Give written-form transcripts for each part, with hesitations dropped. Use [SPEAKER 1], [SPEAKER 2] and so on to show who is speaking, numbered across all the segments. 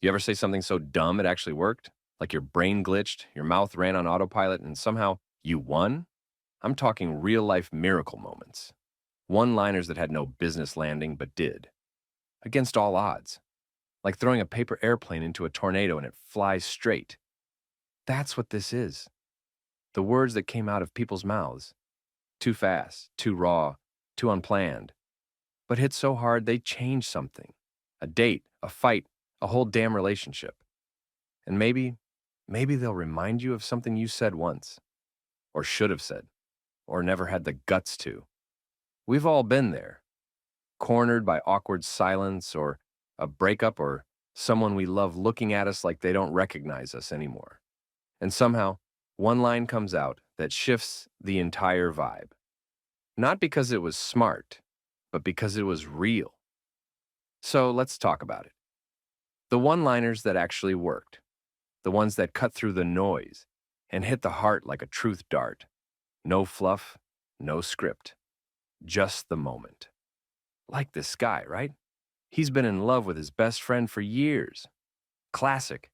[SPEAKER 1] You ever say something so dumb it actually worked? Like your brain glitched, your mouth ran on autopilot, and somehow you won? I'm talking real life miracle moments. One liners that had no business landing but did, against all odds. Like throwing a paper airplane into a tornado and it flies straight. That's what this is. The words that came out of people's mouths. Too fast, too raw, too unplanned. But hit so hard they change something. A date, a fight, a whole damn relationship. And maybe they'll remind you of something you said once, or should have said, or never had the guts to. We've all been there, cornered by awkward silence or a breakup or someone we love looking at us like they don't recognize us anymore. And somehow, one line comes out that shifts the entire vibe. Not because it was smart, but because it was real. So let's talk about it. The one-liners that actually worked, the ones that cut through the noise and hit the heart like a truth dart. No fluff, no script, just the moment. Like this guy, right? He's been in love with his best friend for years. Classic.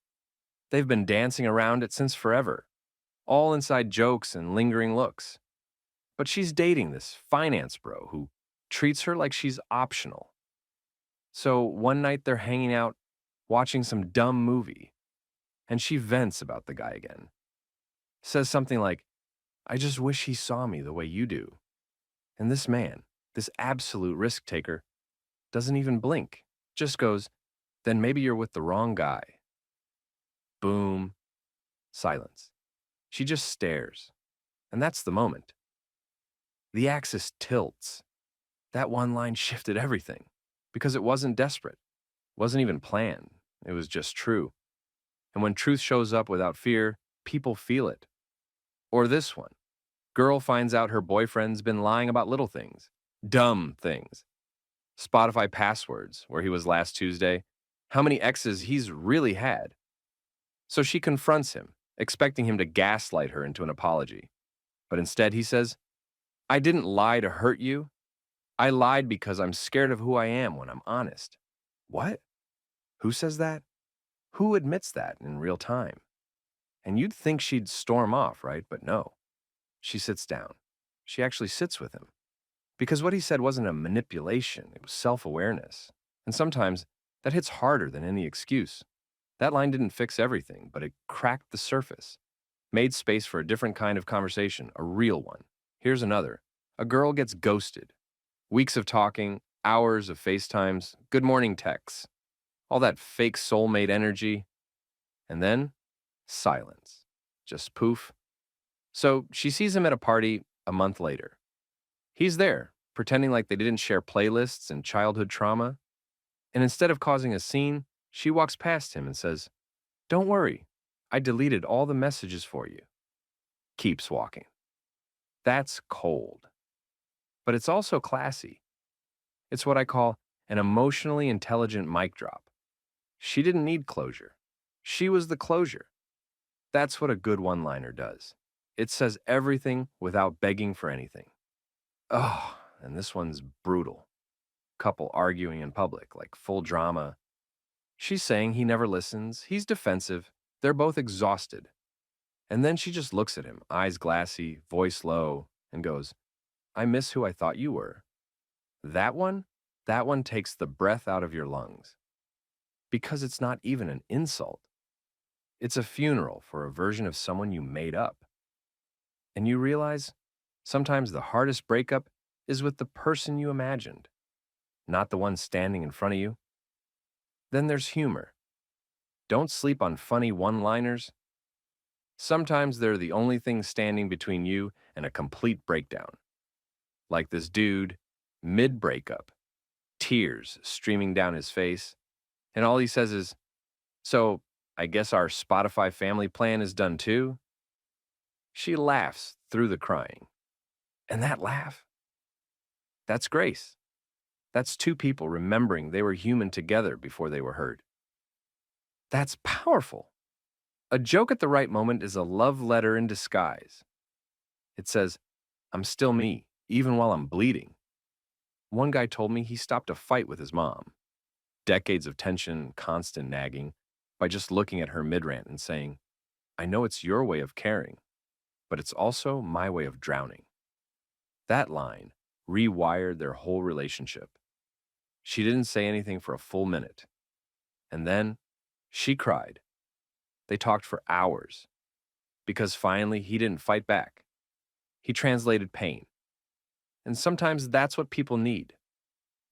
[SPEAKER 1] They've been dancing around it since forever, all inside jokes and lingering looks. But she's dating this finance bro who treats her like she's optional. So one night they're hanging out, watching some dumb movie, and she vents about the guy again. Says something like, I just wish he saw me the way you do. And this man, this absolute risk taker, doesn't even blink, just goes, then maybe you're with the wrong guy. Boom. Silence. She just stares. And that's the moment. The axis tilts. That one line shifted everything because it wasn't desperate, wasn't even planned. It was just true. And when truth shows up without fear, people feel it. Or this one. Girl finds out her boyfriend's been lying about little things, dumb things. Spotify passwords, where he was last Tuesday, how many exes he's really had. So she confronts him, expecting him to gaslight her into an apology. But instead he says, I didn't lie to hurt you. I lied because I'm scared of who I am when I'm honest. What? Who says that? Who admits that in real time? And you'd think she'd storm off, right? But no. She sits down. She actually sits with him. Because what he said wasn't a manipulation, it was self-awareness. And sometimes that hits harder than any excuse. That line didn't fix everything, but it cracked the surface, made space for a different kind of conversation, a real one. Here's another. A girl gets ghosted. Weeks of talking, hours of FaceTimes, good morning texts, all that fake soulmate energy. And then, silence. Just poof. So she sees him at a party a month later. He's there, pretending like they didn't share playlists and childhood trauma. And instead of causing a scene, she walks past him and says, Don't worry, I deleted all the messages for you. Keeps walking. That's cold. But it's also classy. It's what I call an emotionally intelligent mic drop. She didn't need closure. She was the closure. That's what a good one-liner does. It says everything without begging for anything. Oh, and this one's brutal. Couple arguing in public, like full drama. She's saying he never listens, he's defensive, they're both exhausted. And then she just looks at him, eyes glassy, voice low, and goes, I miss who I thought you were. That one? That one takes the breath out of your lungs. Because it's not even an insult. It's a funeral for a version of someone you made up. And you realize sometimes the hardest breakup is with the person you imagined, not the one standing in front of you. Then there's humor. Don't sleep on funny one-liners. Sometimes they're the only thing standing between you and a complete breakdown. Like this dude, mid-breakup, tears streaming down his face, and all he says is, So, I guess our Spotify family plan is done too? She laughs through the crying. And that laugh, that's grace. That's two people remembering they were human together before they were hurt. That's powerful. A joke at the right moment is a love letter in disguise. It says, I'm still me, even while I'm bleeding. One guy told me he stopped a fight with his mom. Decades of tension, constant nagging. by just looking at her mid-rant and saying, I know it's your way of caring, but it's also my way of drowning. That line rewired their whole relationship. She didn't say anything for a full minute. And then she cried. They talked for hours because finally he didn't fight back. He translated pain. And sometimes that's what people need.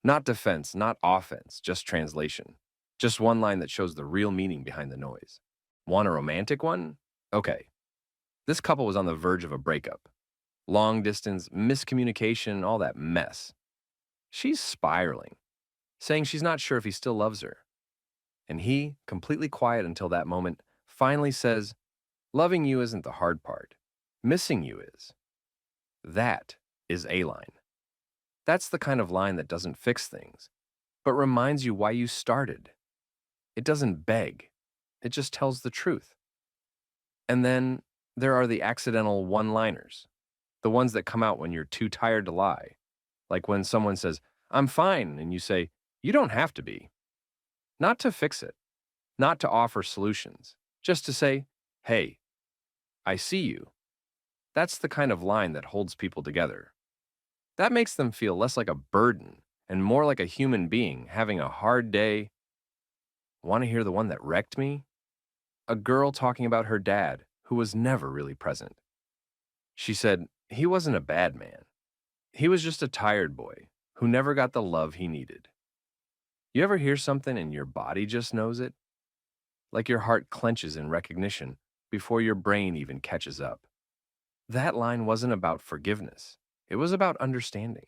[SPEAKER 1] Not defense, not offense, just translation. Just one line that shows the real meaning behind the noise. Want a romantic one? Okay. This couple was on the verge of a breakup. Long distance, miscommunication, all that mess. She's spiraling, saying she's not sure if he still loves her. And he, completely quiet until that moment, finally says, loving you isn't the hard part. Missing you is. That is a line. That's the kind of line that doesn't fix things, but reminds you why you started. It doesn't beg. It just tells the truth. And then there are the accidental one-liners, the ones that come out when you're too tired to lie. Like when someone says, I'm fine, and you say, you don't have to be. Not to fix it, not to offer solutions, just to say, hey, I see you. That's the kind of line that holds people together. That makes them feel less like a burden and more like a human being having a hard day. Want to hear the one that wrecked me? A girl talking about her dad, who was never really present. She said, he wasn't a bad man. He was just a tired boy who never got the love he needed. You ever hear something and your body just knows it? Like your heart clenches in recognition before your brain even catches up. That line wasn't about forgiveness. It was about understanding.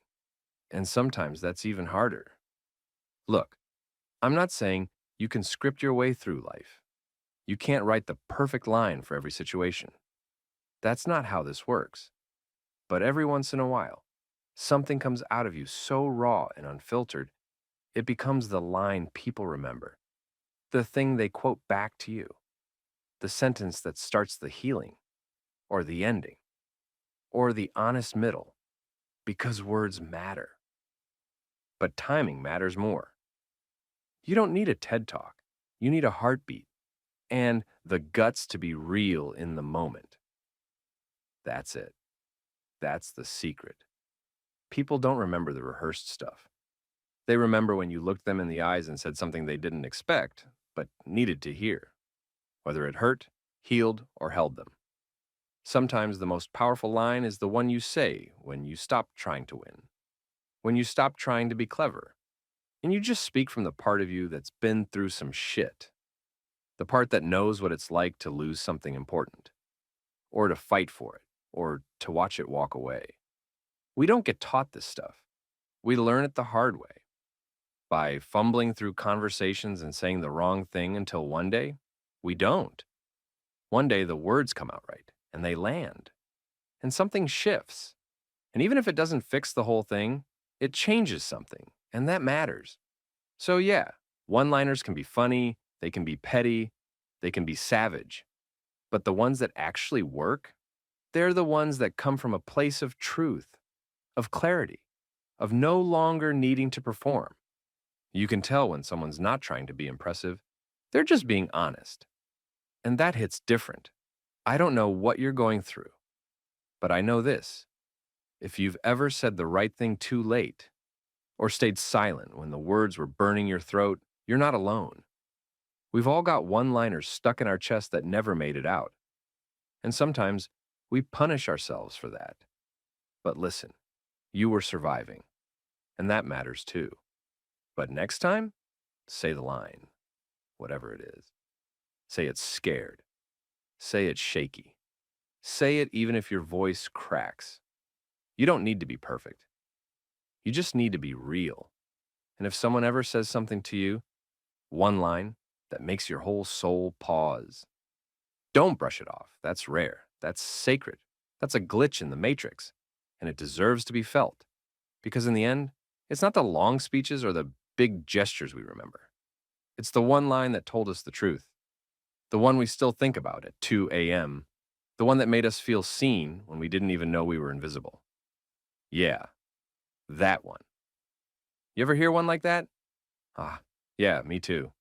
[SPEAKER 1] And sometimes that's even harder. Look, I'm not saying you can script your way through life. You can't write the perfect line for every situation. That's not how this works. But every once in a while, something comes out of you so raw and unfiltered, it becomes the line people remember, the thing they quote back to you, the sentence that starts the healing, or the ending, or the honest middle, because words matter. But timing matters more. You don't need a TED Talk. You need a heartbeat and the guts to be real in the moment. That's it. That's the secret. People don't remember the rehearsed stuff. They remember when you looked them in the eyes and said something they didn't expect, but needed to hear, whether it hurt, healed, or held them. Sometimes the most powerful line is the one you say when you stop trying to win, when you stop trying to be clever, and you just speak from the part of you that's been through some shit, the part that knows what it's like to lose something important, or to fight for it, or to watch it walk away. We don't get taught this stuff. We learn it the hard way, by fumbling through conversations and saying the wrong thing until one day, we don't. One day the words come out right, and they land, and something shifts. And even if it doesn't fix the whole thing, it changes something, and that matters. So yeah, one-liners can be funny, they can be petty, they can be savage. But the ones that actually work, they're the ones that come from a place of truth, of clarity, of no longer needing to perform. You can tell when someone's not trying to be impressive, they're just being honest. And that hits different. I don't know what you're going through, but I know this. If you've ever said the right thing too late, or stayed silent when the words were burning your throat, you're not alone. We've all got one-liners stuck in our chest that never made it out. And sometimes we punish ourselves for that. But listen, you were surviving, and that matters too. But next time, say the line, whatever it is. Say it's scared. Say it's shaky. Say it even if your voice cracks. You don't need to be perfect. You just need to be real. And if someone ever says something to you, one line that makes your whole soul pause, don't brush it off. That's rare. That's sacred. That's a glitch in the matrix. And it deserves to be felt. Because in the end, it's not the long speeches or the big gestures we remember. It's the one line that told us the truth. The one we still think about at 2 a.m. The one that made us feel seen when we didn't even know we were invisible. Yeah, that one. You ever hear one like that? Ah, yeah, me too.